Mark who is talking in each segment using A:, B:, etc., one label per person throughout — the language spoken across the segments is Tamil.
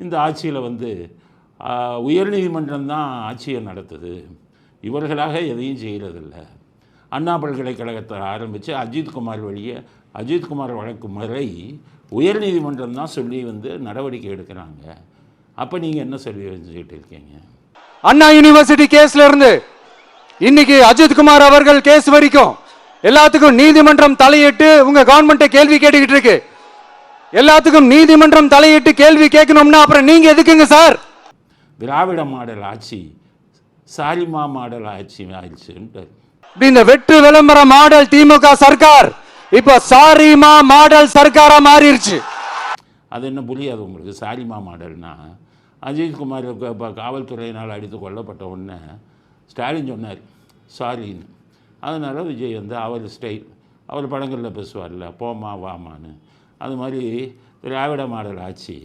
A: இந்த ஆட்சியில் வந்து உயர்நீதிமன்றம் தான் ஆட்சியை நடத்துது, இவர்களாக எதையும் செய்கிறதில்ல. அண்ணா பல்கலைக்கழகத்தை ஆரம்பித்து அஜித்குமார் வழியே அஜித்குமார் வழக்கு முறை உயர்நீதிமன்றம் தான் சொல்லி வந்து நடவடிக்கை எடுக்கிறாங்க. அப்போ நீங்கள் என்ன சொல்லி வச்சுக்கிட்டு இருக்கீங்க?
B: அண்ணா யூனிவர்சிட்டி கேஸ்ல இருந்து இன்னைக்கு அஜித்குமார் அவர்கள் கேஸ் வரைக்கும் எல்லாத்துக்கும் நீதிமன்றம் தலையிட்டு உங்க கவர்மெண்ட்டை கேள்வி கேட்டுக்கிட்டு இருக்கு. எல்லாத்துக்கும் நீதிமன்றம் தலையிட்டு கேள்வி கேட்கணும்னா அப்புறம் நீங்க எதுக்குங்க சார்?
A: திராவிட மாடல் ஆட்சி சாலிமா மாடல் ஆட்சி ஆயிடுச்சுன்ட்டு
B: இந்த வெற்று விளம்பர மாடல் திமுக சர்க்கார் இப்ப சாரிமா மாடல் சர்க்காரா மாறிடுச்சு.
A: அது என்ன புரியாது உங்களுக்கு? சாலிமா மாடல்னா அஜித்குமார் இப்போ காவல்துறையினால் அடித்து கொல்லப்பட்ட உடனே ஸ்டாலின் சொன்னார் சாரின்னு. அதனால் விஜய் வந்து அவர் ஸ்டைல், அவர் படங்களில் பேசுவார்ல போமா வாமான்னு, அது மாதிரி திராவிட மாடல் ஆட்சி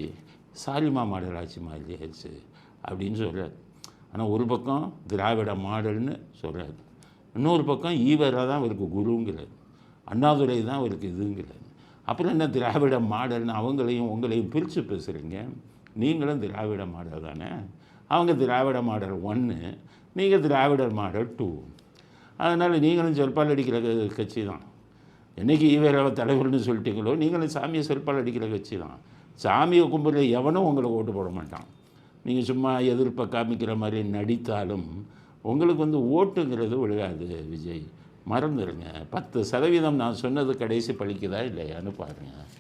A: சாலிமா மாடல் ஆட்சி மாதிரி ஆயிடுச்சு அப்படின்னு சொல்கிறார். ஆனால் ஒரு பக்கம் திராவிட மாடல்னு சொல்கிறார், இன்னொரு பக்கம் ஈவராக தான் அவருக்கு குருங்கிறார், அண்ணாதுரை தான் அவருக்கு இதுங்கிறார். அப்புறம் என்ன திராவிட மாடல்னு அவங்களையும் உங்களையும் பிரித்து பேசுகிறீங்க? நீங்களும் திராவிட மாடல் தானே. அவங்க திராவிட மாடல் 1, நீங்கள் திராவிட மாடல் 2. அதனால் நீங்களும் செருப்பால் அடிக்கிற கட்சி தான். என்றைக்கு ஈவேராவை தலைவர்னு சொல்லிட்டீங்களோ நீங்களும் சாமியை செருப்பால் அடிக்கிற கட்சி தான். சாமியை கும்பிட்ற எவனும் உங்களுக்கு ஓட்டு போட மாட்டான். நீங்கள் சும்மா எதிர்ப்பை காமிக்கிற மாதிரி நடித்தாலும் உங்களுக்கு வந்து ஓட்டுங்கிறது விழுகாது. விஜய் மறந்துடுங்க. 10% நான் சொன்னது கடைசி பழிக்குதா இல்லையான்னு பாருங்கள்.